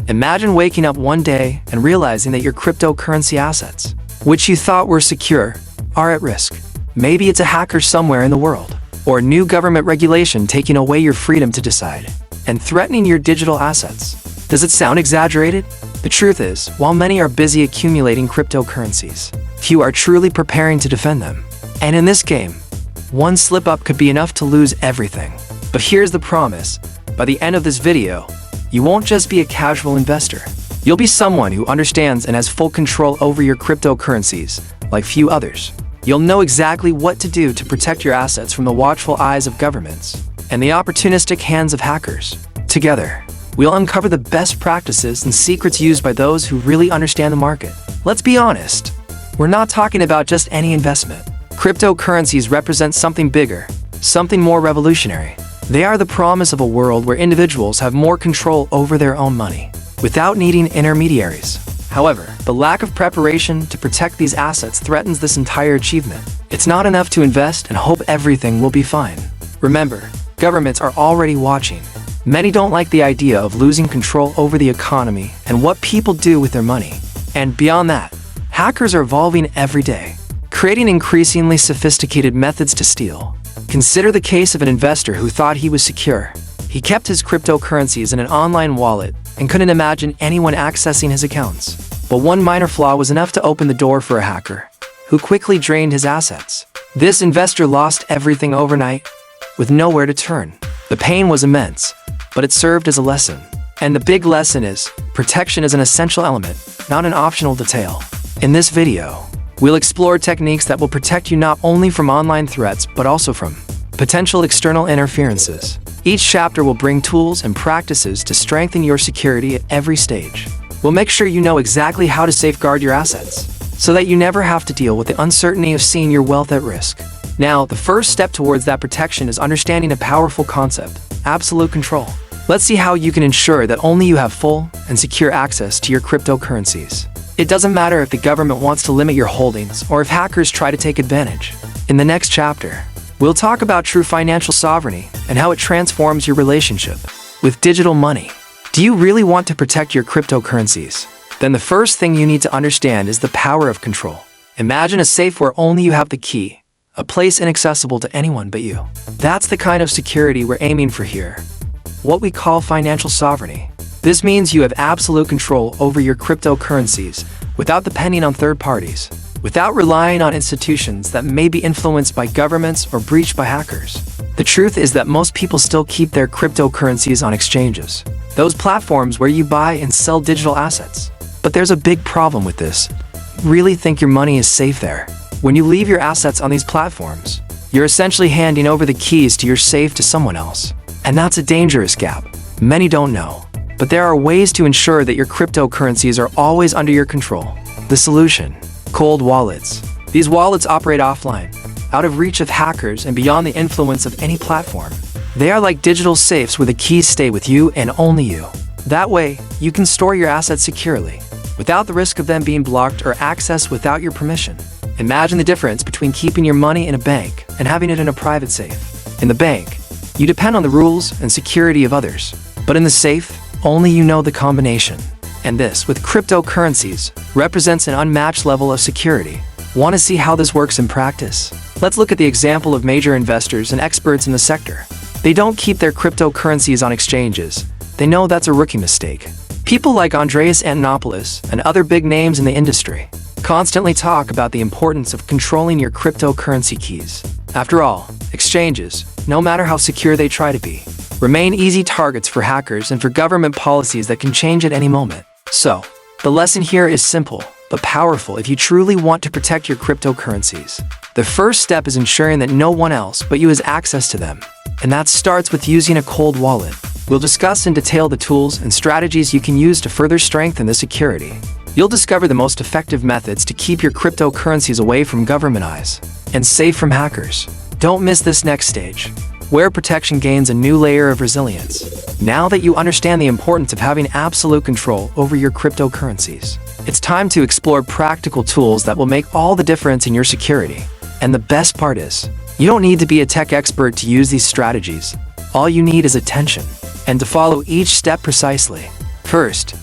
Imagine waking up one day and realizing that your cryptocurrency assets, which you thought were secure, are at risk. Maybe it's a hacker somewhere in the world, or new government regulation taking away your freedom to decide, and threatening your digital assets. Does it sound exaggerated? The truth is, while many are busy accumulating cryptocurrencies, few are truly preparing to defend them. And in this game, one slip-up could be enough to lose everything. But here's the promise. By the end of this video, you won't just be a casual investor. You'll be someone who understands and has full control over your cryptocurrencies, like few others. You'll know exactly what to do to protect your assets from the watchful eyes of governments and the opportunistic hands of hackers. Together, we'll uncover the best practices and secrets used by those who really understand the market. Let's be honest, we're not talking about just any investment. Cryptocurrencies represent something bigger, something more revolutionary. They are the promise of a world where individuals have more control over their own money, without needing intermediaries. However, the lack of preparation to protect these assets threatens this entire achievement. It's not enough to invest and hope everything will be fine. Remember, governments are already watching. Many don't like the idea of losing control over the economy and what people do with their money. And beyond that, hackers are evolving every day, creating increasingly sophisticated methods to steal. Consider the case of an investor who thought he was secure. He kept his cryptocurrencies in an online wallet and couldn't imagine anyone accessing his accounts. But one minor flaw was enough to open the door for a hacker, who quickly drained his assets. This investor lost everything overnight, with nowhere to turn. The pain was immense, but it served as a lesson. And the big lesson is, protection is an essential element, not an optional detail. In this video, we'll explore techniques that will protect you not only from online threats, but also from potential external interferences. Each chapter will bring tools and practices to strengthen your security at every stage. We'll make sure you know exactly how to safeguard your assets, so that you never have to deal with the uncertainty of seeing your wealth at risk. Now, the first step towards that protection is understanding a powerful concept: absolute control. Let's see how you can ensure that only you have full and secure access to your cryptocurrencies. It doesn't matter if the government wants to limit your holdings or if hackers try to take advantage. In the next chapter, we'll talk about true financial sovereignty and how it transforms your relationship with digital money. Do you really want to protect your cryptocurrencies? Then the first thing you need to understand is the power of control. Imagine a safe where only you have the key, a place inaccessible to anyone but you. That's the kind of security we're aiming for here. What we call financial sovereignty. This means you have absolute control over your cryptocurrencies without depending on third parties, without relying on institutions that may be influenced by governments or breached by hackers. The truth is that most people still keep their cryptocurrencies on exchanges, those platforms where you buy and sell digital assets. But there's a big problem with this. Really think your money is safe there? When you leave your assets on these platforms, you're essentially handing over the keys to your safe to someone else. And that's a dangerous gap. Many don't know. But there are ways to ensure that your cryptocurrencies are always under your control. The solution: cold wallets. These wallets operate offline, out of reach of hackers and beyond the influence of any platform. They are like digital safes where the keys stay with you and only you. That way, you can store your assets securely, without the risk of them being blocked or accessed without your permission. Imagine the difference between keeping your money in a bank and having it in a private safe. In the bank, you depend on the rules and security of others. But in the safe, only you know the combination. And this, with cryptocurrencies, represents an unmatched level of security. Want to see how this works in practice? Let's look at the example of major investors and experts in the sector. They don't keep their cryptocurrencies on exchanges. They know that's a rookie mistake. People like Andreas Antonopoulos and other big names in the industry constantly talk about the importance of controlling your cryptocurrency keys. After all, exchanges, no matter how secure they try to be, remain easy targets for hackers and for government policies that can change at any moment. So, the lesson here is simple, but powerful if you truly want to protect your cryptocurrencies. The first step is ensuring that no one else but you has access to them. And that starts with using a cold wallet. We'll discuss in detail the tools and strategies you can use to further strengthen the security. You'll discover the most effective methods to keep your cryptocurrencies away from government eyes and safe from hackers. Don't miss this next stage, where protection gains a new layer of resilience. Now that you understand the importance of having absolute control over your cryptocurrencies, it's time to explore practical tools that will make all the difference in your security. And the best part is, you don't need to be a tech expert to use these strategies. All you need is attention, and to follow each step precisely. First,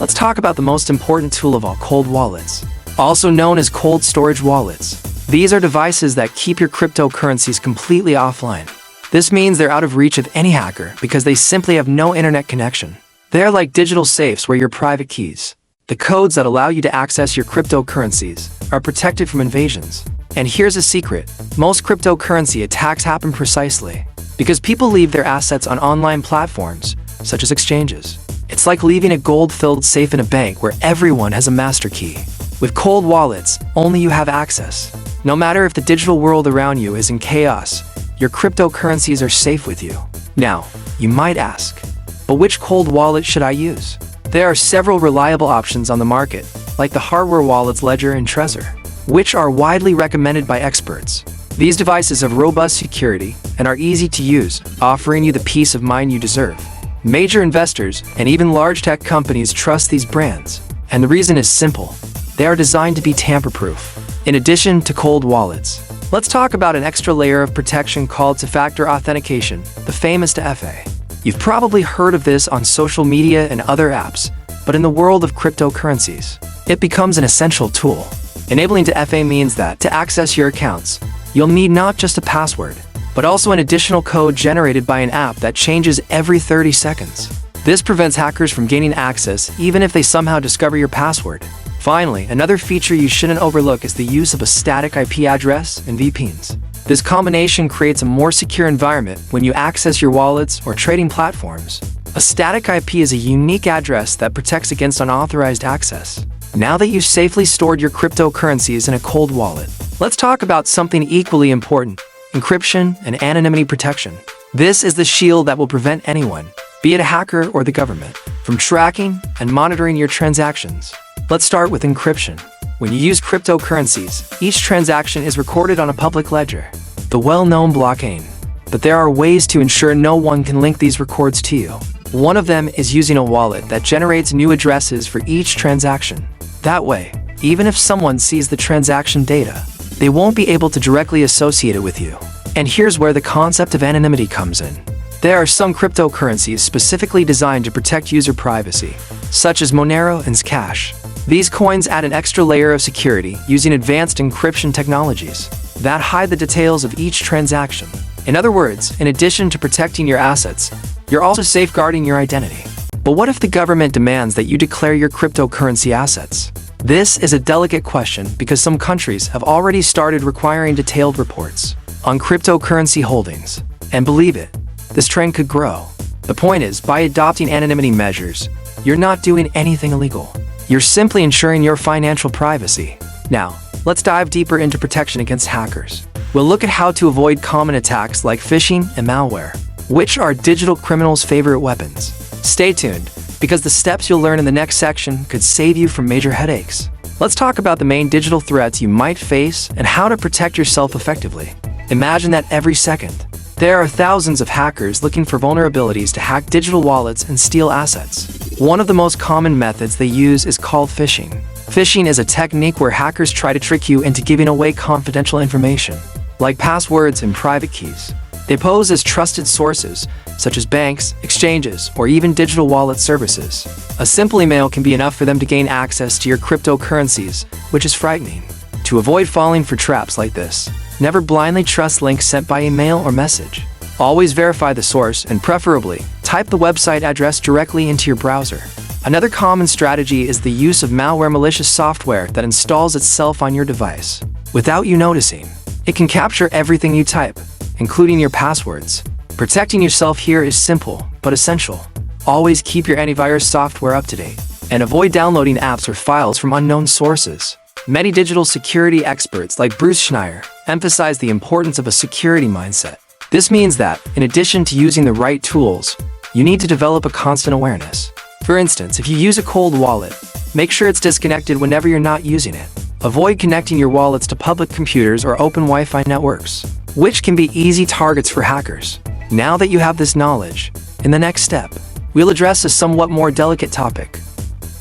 let's talk about the most important tool of all, cold wallets, also known as cold storage wallets. These are devices that keep your cryptocurrencies completely offline. This means they're out of reach of any hacker because they simply have no internet connection. They are like digital safes where your private keys, the codes that allow you to access your cryptocurrencies, are protected from invasions. And here's a secret: most cryptocurrency attacks happen precisely because people leave their assets on online platforms, such as exchanges. It's like leaving a gold-filled safe in a bank where everyone has a master key. With cold wallets, only you have access. No matter if the digital world around you is in chaos, your cryptocurrencies are safe with you. Now, you might ask, but which cold wallet should I use? There are several reliable options on the market, like the hardware wallets Ledger and Trezor, which are widely recommended by experts. These devices have robust security and are easy to use, offering you the peace of mind you deserve. Major investors and even large tech companies trust these brands, and the reason is simple: they are designed to be tamper-proof. In addition to cold wallets, let's talk about an extra layer of protection called two-factor authentication, the famous 2FA. You've probably heard of this on social media and other apps, but in the world of cryptocurrencies, it becomes an essential tool. Enabling 2FA means that to access your accounts, you'll need not just a password, but also an additional code generated by an app that changes every 30 seconds. This prevents hackers from gaining access even if they somehow discover your password. Finally, another feature you shouldn't overlook is the use of a static IP address and VPNs. This combination creates a more secure environment when you access your wallets or trading platforms. A static IP is a unique address that protects against unauthorized access. Now that you've safely stored your cryptocurrencies in a cold wallet, let's talk about something equally important: encryption and anonymity protection. This is the shield that will prevent anyone, be it a hacker or the government, from tracking and monitoring your transactions. Let's start with encryption. When you use cryptocurrencies, each transaction is recorded on a public ledger, the well-known blockchain. But there are ways to ensure no one can link these records to you. One of them is using a wallet that generates new addresses for each transaction. That way, even if someone sees the transaction data, they won't be able to directly associate it with you. And here's where the concept of anonymity comes in. There are some cryptocurrencies specifically designed to protect user privacy, such as Monero and Zcash. These coins add an extra layer of security using advanced encryption technologies that hide the details of each transaction. In other words, in addition to protecting your assets, you're also safeguarding your identity. But what if the government demands that you declare your cryptocurrency assets? This is a delicate question because some countries have already started requiring detailed reports on cryptocurrency holdings. And believe it, this trend could grow. The point is, by adopting anonymity measures, you're not doing anything illegal. You're simply ensuring your financial privacy. Now, let's dive deeper into protection against hackers. We'll look at how to avoid common attacks like phishing and malware, which are digital criminals' favorite weapons. Stay tuned, because the steps you'll learn in the next section could save you from major headaches. Let's talk about the main digital threats you might face and how to protect yourself effectively. Imagine that every second, there are thousands of hackers looking for vulnerabilities to hack digital wallets and steal assets. One of the most common methods they use is called phishing. Phishing is a technique where hackers try to trick you into giving away confidential information, like passwords and private keys. They pose as trusted sources, such as banks, exchanges, or even digital wallet services. A simple email can be enough for them to gain access to your cryptocurrencies, which is frightening. To avoid falling for traps like this, never blindly trust links sent by email or message. Always verify the source and preferably, type the website address directly into your browser. Another common strategy is the use of malware malicious software that installs itself on your device without you noticing. It can capture everything you type, including your passwords. Protecting yourself here is simple, but essential. Always keep your antivirus software up to date, and avoid downloading apps or files from unknown sources. Many digital security experts like Bruce Schneier emphasize the importance of a security mindset. This means that, in addition to using the right tools, you need to develop a constant awareness. For instance, if you use a cold wallet, make sure it's disconnected whenever you're not using it. Avoid connecting your wallets to public computers or open Wi-Fi networks, which can be easy targets for hackers. Now that you have this knowledge, in the next step, we'll address a somewhat more delicate topic: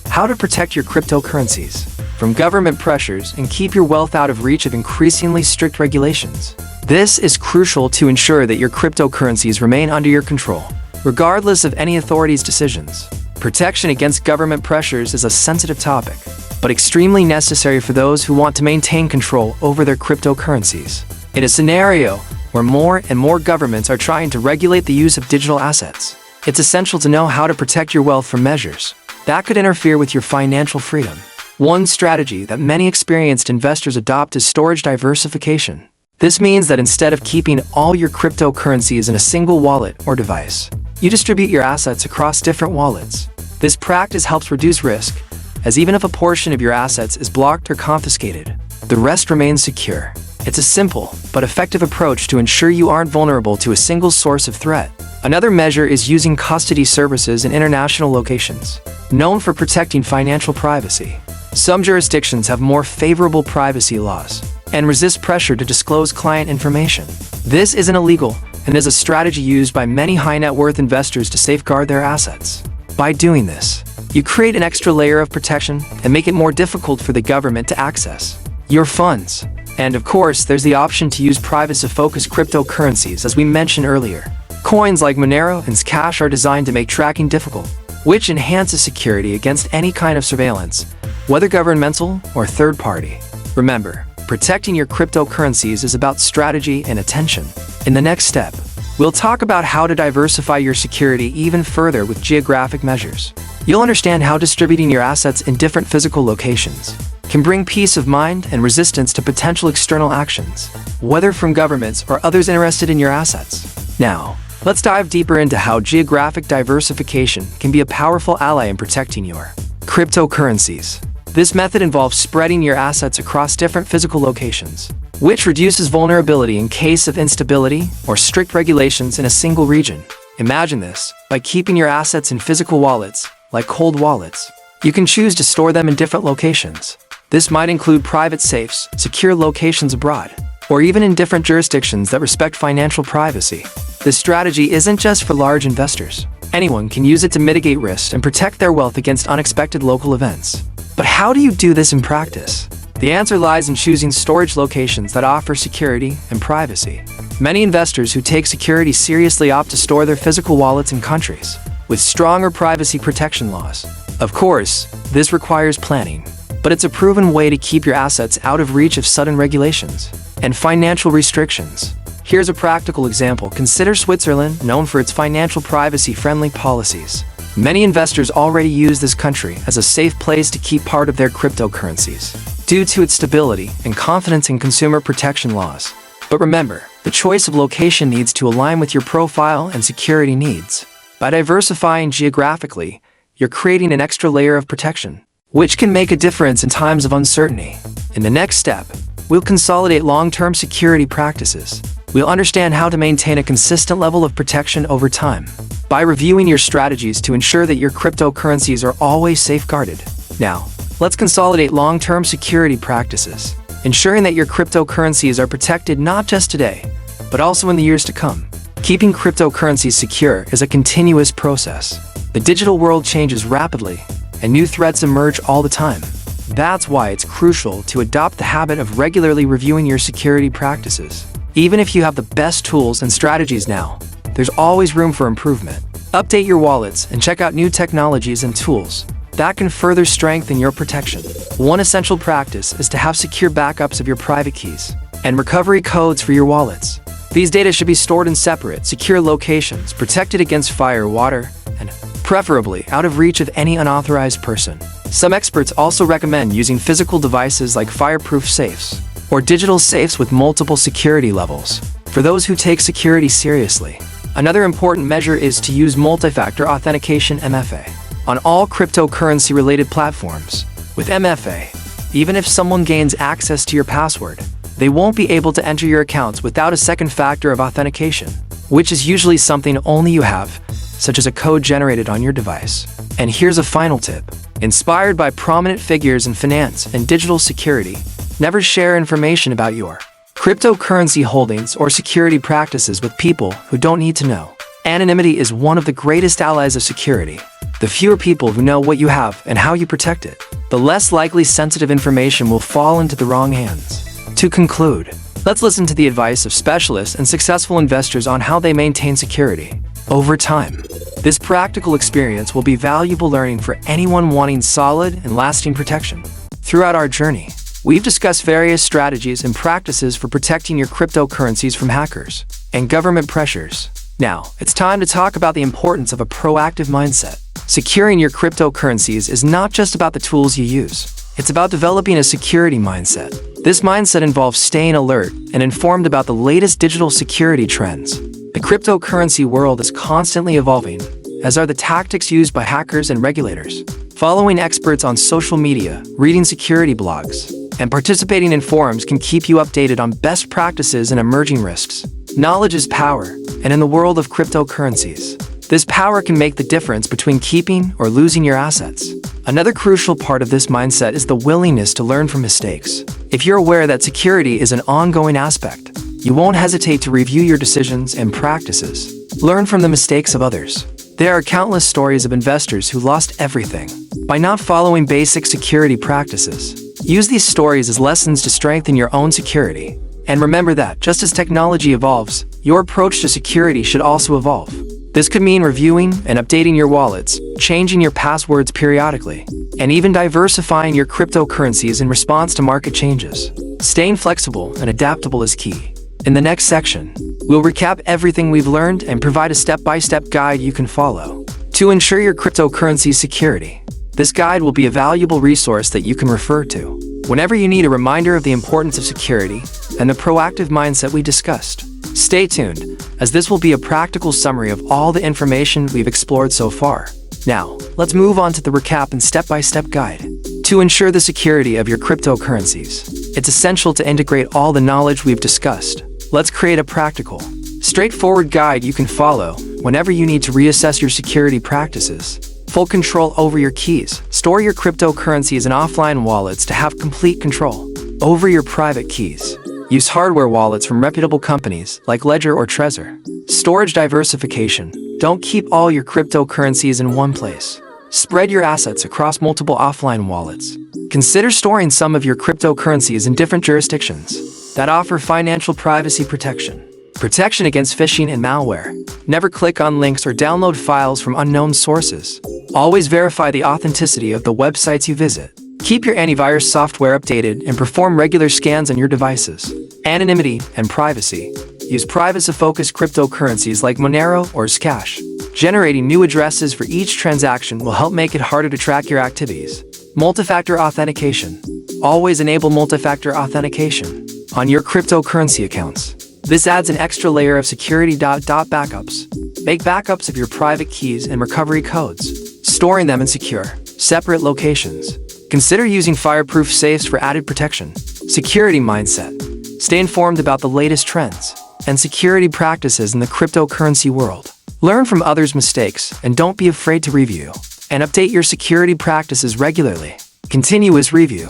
how to protect your cryptocurrencies from government pressures and keep your wealth out of reach of increasingly strict regulations. This is crucial to ensure that your cryptocurrencies remain under your control, regardless of any authority's decisions. Protection against government pressures is a sensitive topic, but extremely necessary for those who want to maintain control over their cryptocurrencies. In a scenario where more and more governments are trying to regulate the use of digital assets, it's essential to know how to protect your wealth from measures that could interfere with your financial freedom. One strategy that many experienced investors adopt is storage diversification. This means that instead of keeping all your cryptocurrencies in a single wallet or device, you distribute your assets across different wallets. This practice helps reduce risk, as even if a portion of your assets is blocked or confiscated, the rest remains secure. It's a simple but effective approach to ensure you aren't vulnerable to a single source of threat. Another measure is using custody services in international locations, known for protecting financial privacy. Some jurisdictions have more favorable privacy laws and resist pressure to disclose client information. This isn't illegal and is a strategy used by many high-net-worth investors to safeguard their assets. By doing this, you create an extra layer of protection and make it more difficult for the government to access your funds. And of course, there's the option to use privacy-focused cryptocurrencies, as we mentioned earlier. Coins like Monero and Zcash are designed to make tracking difficult, which enhances security against any kind of surveillance, whether governmental or third-party. Remember, protecting your cryptocurrencies is about strategy and attention. In the next step, we'll talk about how to diversify your security even further with geographic measures. You'll understand how distributing your assets in different physical locations can bring peace of mind and resistance to potential external actions, whether from governments or others interested in your assets. Now, let's dive deeper into how geographic diversification can be a powerful ally in protecting your cryptocurrencies. This method involves spreading your assets across different physical locations, which reduces vulnerability in case of instability or strict regulations in a single region. Imagine this: by keeping your assets in physical wallets, like cold wallets, you can choose to store them in different locations. This might include private safes, secure locations abroad, or even in different jurisdictions that respect financial privacy. This strategy isn't just for large investors. Anyone can use it to mitigate risks and protect their wealth against unexpected local events. But how do you do this in practice? The answer lies in choosing storage locations that offer security and privacy. Many investors who take security seriously opt to store their physical wallets in countries with stronger privacy protection laws. Of course, this requires planning, but it's a proven way to keep your assets out of reach of sudden regulations and financial restrictions. Here's a practical example. Consider Switzerland, known for its financial privacy-friendly policies. Many investors already use this country as a safe place to keep part of their cryptocurrencies, due to its stability and confidence in consumer protection laws. But remember, the choice of location needs to align with your profile and security needs. By diversifying geographically, you're creating an extra layer of protection, which can make a difference in times of uncertainty. In the next step, we'll consolidate long-term security practices. We'll understand how to maintain a consistent level of protection over time, by reviewing your strategies to ensure that your cryptocurrencies are always safeguarded. Now, let's consolidate long-term security practices, ensuring that your cryptocurrencies are protected not just today, but also in the years to come. Keeping cryptocurrencies secure is a continuous process. The digital world changes rapidly, and new threats emerge all the time. That's why it's crucial to adopt the habit of regularly reviewing your security practices. Even if you have the best tools and strategies now, there's always room for improvement. Update your wallets and check out new technologies and tools that can further strengthen your protection. One essential practice is to have secure backups of your private keys and recovery codes for your wallets. These data should be stored in separate, secure locations, protected against fire, water, and preferably out of reach of any unauthorized person. Some experts also recommend using physical devices like fireproof safes or digital safes with multiple security levels for those who take security seriously. Another important measure is to use multi-factor authentication (MFA) on all cryptocurrency-related platforms. With MFA, even if someone gains access to your password, they won't be able to enter your accounts without a second factor of authentication, which is usually something only you have, such as a code generated on your device. And here's a final tip. Inspired by prominent figures in finance and digital security, never share information about your cryptocurrency holdings or security practices with people who don't need to know. Anonymity is one of the greatest allies of security. The fewer people who know what you have and how you protect it, the less likely sensitive information will fall into the wrong hands. To conclude, let's listen to the advice of specialists and successful investors on how they maintain security. over time. This practical experience will be valuable learning for anyone wanting solid and lasting protection. Throughout our journey, we've discussed various strategies and practices for protecting your cryptocurrencies from hackers and government pressures. Now, it's time to talk about the importance of a proactive mindset. Securing your cryptocurrencies is not just about the tools you use. It's about developing a security mindset. This mindset involves staying alert and informed about the latest digital security trends. The cryptocurrency world is constantly evolving, as are the tactics used by hackers and regulators. Following experts on social media, reading security blogs, and participating in forums can keep you updated on best practices and emerging risks. Knowledge is power, and in the world of cryptocurrencies, this power can make the difference between keeping or losing your assets. Another crucial part of this mindset is the willingness to learn from mistakes. If you're aware that security is an ongoing aspect, you won't hesitate to review your decisions and practices. Learn from the mistakes of others. There are countless stories of investors who lost everything by not following basic security practices. Use these stories as lessons to strengthen your own security. And remember that, just as technology evolves, your approach to security should also evolve. This could mean reviewing and updating your wallets, changing your passwords periodically, and even diversifying your cryptocurrencies in response to market changes. Staying flexible and adaptable is key. In the next section, we'll recap everything we've learned and provide a step-by-step guide you can follow to ensure your cryptocurrency's security. This guide will be a valuable resource that you can refer to whenever you need a reminder of the importance of security and the proactive mindset we discussed. Stay tuned, as this will be a practical summary of all the information we've explored so far. Now, let's move on to the recap and step-by-step guide. To ensure the security of your cryptocurrencies, it's essential to integrate all the knowledge we've discussed. Let's create a practical, straightforward guide you can follow whenever you need to reassess your security practices. Full control over your keys. Store your cryptocurrencies in offline wallets to have complete control over your private keys. Use hardware wallets from reputable companies like Ledger or Trezor. Storage diversification. Don't keep all your cryptocurrencies in one place. Spread your assets across multiple offline wallets. Consider storing some of your cryptocurrencies in different jurisdictions that offer financial privacy protection. Protection against phishing and malware. Never click on links or download files from unknown sources. Always verify the authenticity of the websites you visit. Keep your antivirus software updated and perform regular scans on your devices. Anonymity and privacy. Use privacy-focused cryptocurrencies like Monero or Zcash. Generating new addresses for each transaction will help make it harder to track your activities. Multi-factor authentication. Always enable multi-factor authentication on your cryptocurrency accounts. This adds an extra layer of security. Backups. Make backups of your private keys and recovery codes, storing them in secure, separate locations. Consider using fireproof safes for added protection. Security mindset. Stay informed about the latest trends and security practices in the cryptocurrency world. Learn from others' mistakes and don't be afraid to review and update your security practices regularly. Continuous review.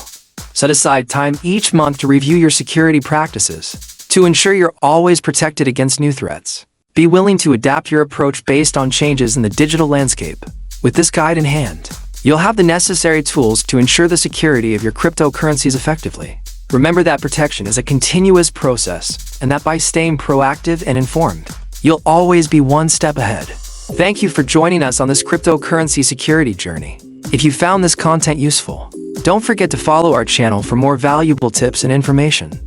Set aside time each month to review your security practices to ensure you're always protected against new threats. Be willing to adapt your approach based on changes in the digital landscape. With this guide in hand, you'll have the necessary tools to ensure the security of your cryptocurrencies effectively. Remember that protection is a continuous process, and that by staying proactive and informed, you'll always be one step ahead. Thank you for joining us on this cryptocurrency security journey. If you found this content useful, don't forget to follow our channel for more valuable tips and information.